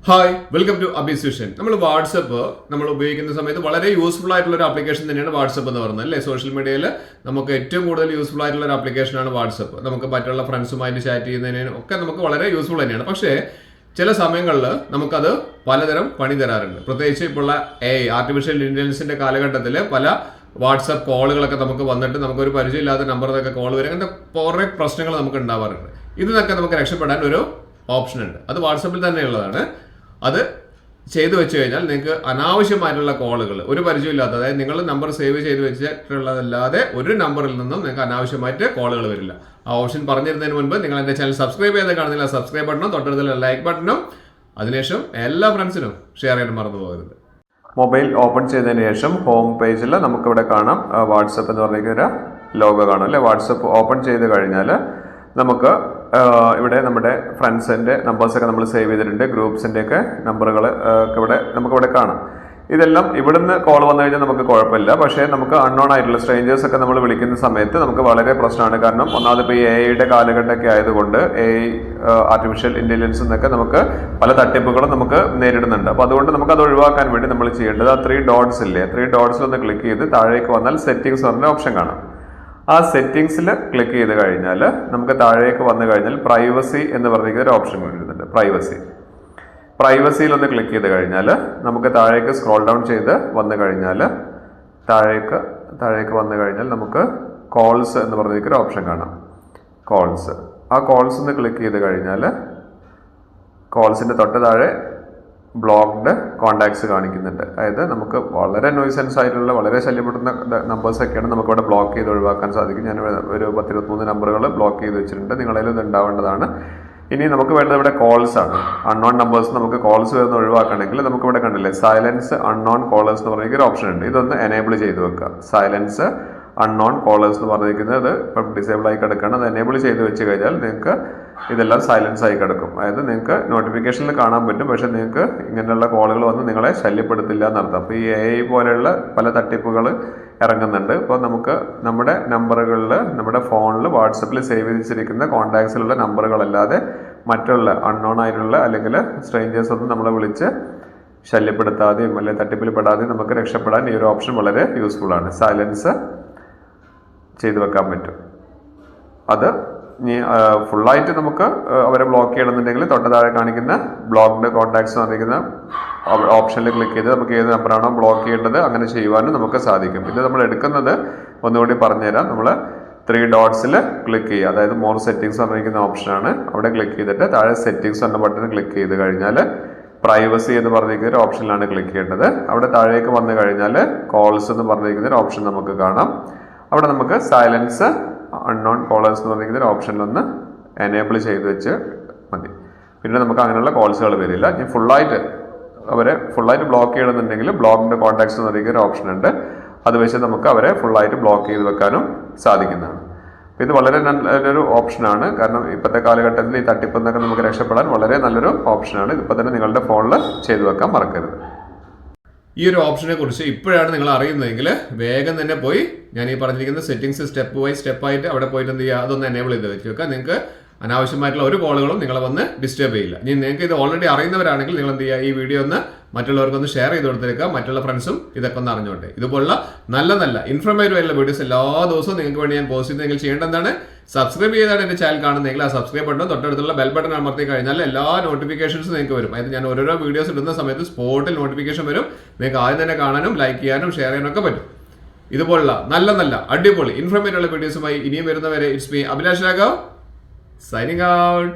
Hi welcome to അബിസ്യൂഷൻ. നമ്മൾ WhatsApp നമ്മൾ ഉപയോഗിക്കുന്ന സമയത്ത് വളരെ യൂസ്ഫുൾ ആയിട്ടുള്ള ഒരു ആപ്ലിക്കേഷൻ തന്നെയാണ് വാട്സപ്പ് എന്ന് പറയുന്നത് അല്ലേ. സോഷ്യൽ മീഡിയയിൽ നമുക്ക് ഏറ്റവും കൂടുതൽ യൂസ്ഫുൾ ആയിട്ടുള്ള ഒരു ആപ്ലിക്കേഷനാണ് വാട്സപ്പ്. നമുക്ക് മറ്റുള്ള ഫ്രണ്ട്സുമായിട്ട് ചാറ്റ് ചെയ്യുന്നതിനും ഒക്കെ നമുക്ക് വളരെ യൂസ്ഫുൾ തന്നെയാണ്. പക്ഷേ ചില സമയങ്ങളിൽ നമുക്കത് പലതരം പണി തരാറുണ്ട്. പ്രത്യേകിച്ച് ഇപ്പോൾ ആർട്ടിഫിഷ്യൽ ഇന്റലിജൻസിന്റെ കാലഘട്ടത്തിൽ പല വാട്സപ്പ് കോളുകളൊക്കെ നമുക്ക് വന്നിട്ട് നമുക്കൊരു പരിചയമില്ലാത്ത നമ്പറിലൊക്കെ കോൾ വരും. അങ്ങനത്തെ കുറേ പ്രശ്നങ്ങൾ നമുക്ക് ഉണ്ടാവാറുണ്ട്. ഇതിനൊക്കെ നമുക്ക് രക്ഷപ്പെടാൻ ഒരു ഓപ്ഷൻ ഉണ്ട്. അത് വാട്സപ്പിൽ തന്നെയുള്ളതാണ്. അത് ചെയ്തു വെച്ച് കഴിഞ്ഞാൽ നിങ്ങൾക്ക് അനാവശ്യമായിട്ടുള്ള കോളുകൾ ഒരു പരിചയമില്ലാത്ത, അതായത് നിങ്ങൾ നമ്പർ സേവ് ചെയ്ത് വെച്ചിട്ടുള്ളതല്ലാതെ ഒരു നമ്പറിൽ നിന്നും നിങ്ങൾക്ക് അനാവശ്യമായിട്ട് കോളുകൾ വരില്ല. ആ ഓപ്ഷൻ പറഞ്ഞിരുന്നതിന് മുൻപ് നിങ്ങൾ എൻ്റെ ചാനൽ സബ്സ്ക്രൈബ് ചെയ്ത് കാണുന്നില്ല, സബ്സ്ക്രൈബ് ബട്ടണും തൊട്ടടുത്തുള്ള ലൈക്ക് ബട്ടണും അതിനുശേഷം എല്ലാ ഫ്രണ്ട്സിനും ഷെയർ ചെയ്യാൻ മറന്നു പോകരുത്. മൊബൈൽ ഓപ്പൺ ചെയ്തതിന് ശേഷം ഹോം പേജിൽ നമുക്കിവിടെ കാണാം വാട്സപ്പ് എന്ന് പറഞ്ഞൊരു ലോഗോ കാണും അല്ലേ. വാട്സപ്പ് ഓപ്പൺ ചെയ്ത് കഴിഞ്ഞാൽ നമുക്ക് ഇവിടെ നമ്മുടെ ഫ്രണ്ട്സിൻ്റെ നമ്പേഴ്സൊക്കെ നമ്മൾ സേവ് ചെയ്തിട്ടുണ്ട്. ഗ്രൂപ്പ്സിൻ്റെ ഒക്കെ നമ്പറുകൾ ഒക്കെ നമുക്കിവിടെ കാണാം. ഇതെല്ലാം ഇവിടുന്ന് കോൾ വന്നു കഴിഞ്ഞാൽ നമുക്ക് കുഴപ്പമില്ല. പക്ഷേ നമുക്ക് അൺനോൺ ആയിട്ടുള്ള സ്ട്രേഞ്ചേഴ്സ് ഒക്കെ നമ്മൾ വിളിക്കുന്ന സമയത്ത് നമുക്ക് വളരെ പ്രശ്നമാണ്. കാരണം ഒന്നാമത് ഇപ്പോൾ ഈ AI കാലഘട്ടമൊക്കെ ആയതുകൊണ്ട് ആർട്ടിഫിഷ്യൽ ഇന്റലിജൻസ് എന്നൊക്കെ നമുക്ക് പല തട്ടിപ്പുകളും നമുക്ക് നേരിടുന്നുണ്ട്. അപ്പോൾ അതുകൊണ്ട് നമുക്ക് അത് ഒഴിവാക്കാൻ വേണ്ടി നമ്മൾ ചെയ്യേണ്ടത് ആ 3 ഡോട്ട്സ് ഇല്ലേ, 3 ഡോട്ട്സിൽ ഒന്ന് ക്ലിക്ക് ചെയ്ത് താഴേക്ക് വന്നാൽ സെറ്റിംഗ്സ് പറഞ്ഞ ഓപ്ഷൻ കാണാം. ആ സെറ്റിംഗ്സിൽ ക്ലിക്ക് ചെയ്ത് കഴിഞ്ഞാൽ നമുക്ക് താഴേക്ക് വന്നു കഴിഞ്ഞാൽ പ്രൈവസി എന്ന് പറഞ്ഞിരിക്കുന്ന ഒരു ഓപ്ഷൻ വരുന്നുണ്ട്. പ്രൈവസിയിൽ ഒന്ന് ക്ലിക്ക് ചെയ്ത് കഴിഞ്ഞാൽ നമുക്ക് താഴേക്ക് സ്ക്രോൾ ഡൗൺ ചെയ്ത് വന്നു കഴിഞ്ഞാൽ താഴേക്ക് വന്നു കഴിഞ്ഞാൽ നമുക്ക് കോൾസ് എന്ന് പറഞ്ഞിരിക്കുന്ന ഒരു ഓപ്ഷൻ കാണാം. ആ കോൾസ് ഒന്ന് ക്ലിക്ക് ചെയ്ത് കഴിഞ്ഞാൽ കോൾസിൻ്റെ തൊട്ട് താഴെ ബ്ലോക്ക്ഡ് കോണ്ടാക്ട്സ് കാണിക്കുന്നുണ്ട്. അതായത് നമുക്ക് വളരെ നോയ്സൻസ് ആയിട്ടുള്ള വളരെ ശല്യപ്പെടുന്ന നമ്പേഴ്സൊക്കെയാണ് നമുക്കിവിടെ ബ്ലോക്ക് ചെയ്ത് ഒഴിവാക്കാൻ സാധിക്കും. ഞാൻ ഒരു 10-23 നമ്പറുകൾ ബ്ലോക്ക് ചെയ്ത് വെച്ചിട്ടുണ്ട്. നിങ്ങളതിൽ ഇത് ഉണ്ടാവേണ്ടതാണ്. ഇനി നമുക്ക് വേണ്ടത് ഇവിടെ കോൾസ് ആണ്. അൺനോൺ നമ്പേഴ്സ് നമുക്ക് കോൾസ് വരുന്ന ഒഴിവാക്കണമെങ്കിൽ നമുക്കിവിടെ കണ്ടില്ലേ സൈലൻസ് അൺനോൺ കോളേഴ്സ് എന്ന് പറഞ്ഞിരിക്കുന്ന ഒരു ഓപ്ഷൻ ഉണ്ട്. ഇതൊന്ന് എനേബിൾ ചെയ്ത് വെക്കുക. സൈലൻസ് അൺനോൺ കോളേഴ്സ് എന്ന് പറഞ്ഞിരിക്കുന്നത് ഇപ്പം ഡിസേബിൾ ആയി കിടക്കുകയാണ്. അത് എനേബിൾ ചെയ്ത് വെച്ച് കഴിഞ്ഞാൽ നിങ്ങൾക്ക് ഇതെല്ലാം സൈലൻസ് ആയി കിടക്കും. അതായത് നിങ്ങൾക്ക് നോട്ടിഫിക്കേഷനിൽ കാണാൻ പറ്റും, പക്ഷെ നിങ്ങൾക്ക് ഇങ്ങനെയുള്ള കോളുകൾ വന്ന് നിങ്ങളെ ശല്യപ്പെടുത്തില്ല എന്നർത്ഥം. അപ്പോൾ ഈ AI പോലെയുള്ള പല തട്ടിപ്പുകൾ ഇറങ്ങുന്നുണ്ട്. ഇപ്പോൾ നമുക്ക് നമ്മുടെ നമ്പറുകളിൽ നമ്മുടെ ഫോണിൽ വാട്സപ്പിൽ സേവ് ചെയ്തിരിക്കുന്ന കോൺടാക്ട്സിലുള്ള നമ്പറുകളല്ലാതെ മറ്റുള്ള അൺനോൺ ആയിട്ടുള്ള അല്ലെങ്കിൽ സ്ട്രേഞ്ചേഴ്സ് ഒന്നും നമ്മളെ വിളിച്ച് ശല്യപ്പെടുത്താതെയും അല്ലെങ്കിൽ തട്ടിപ്പിൽ പെടാതെയും നമുക്ക് രക്ഷപ്പെടാൻ ഈ ഒരു ഓപ്ഷൻ വളരെ യൂസ്ഫുൾ ആണ്. സൈലൻസ് ചെയ്തു വെക്കാൻ പറ്റും. അത് ഇനി ഫുള്ളായിട്ട് നമുക്ക് അവരെ ബ്ലോക്ക് ചെയ്യണമെന്നുണ്ടെങ്കിൽ തൊട്ട് താഴെ കാണിക്കുന്ന ബ്ലോക്ക്ഡ് കോൺടാക്ട്സ് എന്ന് പറഞ്ഞിരിക്കുന്ന ഓപ്ഷനിൽ ക്ലിക്ക് ചെയ്ത് നമുക്ക് ഏത് നമ്പറാണോ ബ്ലോക്ക് ചെയ്യേണ്ടത് അങ്ങനെ ചെയ്യുവാനും നമുക്ക് സാധിക്കും. ഇത് നമ്മൾ എടുക്കുന്നത് ഒന്നുകൂടി പറഞ്ഞുതരാം. നമ്മൾ 3 ഡോട്ട്സിൽ ക്ലിക്ക് ചെയ്യുക. അതായത് മോർ സെറ്റിംഗ്സ് പറഞ്ഞിരിക്കുന്ന ഓപ്ഷനാണ്. അവിടെ ക്ലിക്ക് ചെയ്തിട്ട് താഴെ സെറ്റിംഗ്സ് എന്ന ബട്ടൺ ക്ലിക്ക് ചെയ്ത് കഴിഞ്ഞാൽ പ്രൈവസി എന്ന് പറഞ്ഞിരിക്കുന്ന ഒരു ഓപ്ഷനിലാണ് ക്ലിക്ക് ചെയ്യേണ്ടത്. അവിടെ താഴേക്ക് വന്നു കഴിഞ്ഞാൽ കോൾസ് എന്ന് പറഞ്ഞിരിക്കുന്ന ഒരു ഓപ്ഷൻ നമുക്ക് കാണാം. അവിടെ നമുക്ക് സൈലൻസ് അൺനോൺ കോളേഴ്സ് എന്ന് പറഞ്ഞിരിക്കുന്ന ഒരു ഓപ്ഷനിലൊന്ന് എനേബിൾ ചെയ്ത് വെച്ച് മതി. പിന്നെ നമുക്ക് അങ്ങനെയുള്ള കോൾസുകൾ വരില്ല. ഇനി അവരെ ഫുള്ളായിട്ട് ബ്ലോക്ക് ചെയ്യണമെന്നുണ്ടെങ്കിൽ ബ്ലോക്ക്ഡ് കോൺടാക്ട്സ് എന്ന് പറഞ്ഞിരിക്കുന്ന ഒരു ഓപ്ഷൻ ഉണ്ട്. അത് വെച്ച് നമുക്ക് അവരെ ഫുള്ളായിട്ട് ബ്ലോക്ക് ചെയ്ത് വെക്കാനും സാധിക്കുന്നതാണ്. ഇത് വളരെ നല്ലൊരു ഓപ്ഷനാണ്. കാരണം ഇപ്പോഴത്തെ കാലഘട്ടത്തിൽ ഈ തട്ടിപ്പിൽ നിന്നൊക്കെ നമുക്ക് രക്ഷപ്പെടാൻ വളരെ നല്ലൊരു ഓപ്ഷനാണ്. ഇതിപ്പോൾ തന്നെ നിങ്ങളുടെ ഫോണിൽ ചെയ്തു വെക്കാൻ മറക്കരുത്. ഈ ഒരു ഓപ്ഷനെ കുറിച്ച് ഇപ്പോഴാണ് നിങ്ങൾ അറിയുന്നതെങ്കിൽ വേഗം തന്നെ പോയി ഞാൻ ഈ പറഞ്ഞിരിക്കുന്ന സെറ്റിംഗ്സ് സ്റ്റെപ്പ് ബൈ സ്റ്റെപ്പായിട്ട് അവിടെ പോയിട്ട് എന്ത് ചെയ്യുക, അതൊന്ന് എനേബിൾ ചെയ്ത് വെച്ച് വെക്കുക. നിങ്ങൾക്ക് അനാവശ്യമായിട്ടുള്ള ഒരു കോളുകളും നിങ്ങളെ വന്ന് ഡിസ്റ്റർബ് ചെയ്യില്ല. ഇനി നിങ്ങൾക്ക് ഇത് ഓൾറെഡി അറിയുന്നവരാണെങ്കിൽ നിങ്ങൾ എന്ത് ചെയ്യുക, ഈ വീഡിയോ ഒന്ന് മറ്റുള്ളവർക്കൊന്ന് ഷെയർ ചെയ്ത് കൊടുത്തേക്കുക. മറ്റുള്ള ഫ്രണ്ട്സും ഇതൊക്കെ ഒന്ന് അറിഞ്ഞോട്ടെ. ഇതുപോലുള്ള നല്ല ഇൻഫോർമേറ്റീവ് ആയിട്ടുള്ള വീഡിയോസ് എല്ലാ ദിവസവും നിങ്ങൾക്ക് വേണ്ടി ഞാൻ പോസ്റ്റ് ചെയ്യുന്നതെങ്കിൽ ചെയ്യേണ്ടത് എന്താണ്, സബ്സ്ക്രൈബ് ചെയ്താണ് എൻ്റെ ചാനൽ കാണുന്നതെങ്കിൽ ആ സബ്സ്ക്രൈബ് ബട്ടൺ തൊട്ടടുത്തുള്ള ബെൽ ബട്ടൺ അമർത്തി കഴിഞ്ഞാൽ എല്ലാ നോട്ടിഫിക്കേഷൻസും നിങ്ങൾക്ക് വരും. അതായത് ഞാൻ ഓരോരോ വീഡിയോസ് ഇടുന്ന സമയത്ത് സ്പോട്ടിൽ നോട്ടിഫിക്കേഷൻ വരും. നിങ്ങൾക്ക് ആദ്യം തന്നെ കാണാനും ലൈക്ക് ചെയ്യാനും ഷെയർ ചെയ്യാനും ഒക്കെ പറ്റും. ഇതുപോലുള്ള നല്ല അടിപൊളി ഇൻഫോർമേറ്റീവ് ഉള്ള വീഡിയോസുമായി ഇനിയും വരുന്നവരെ it's me Abhilash Raghav signing out.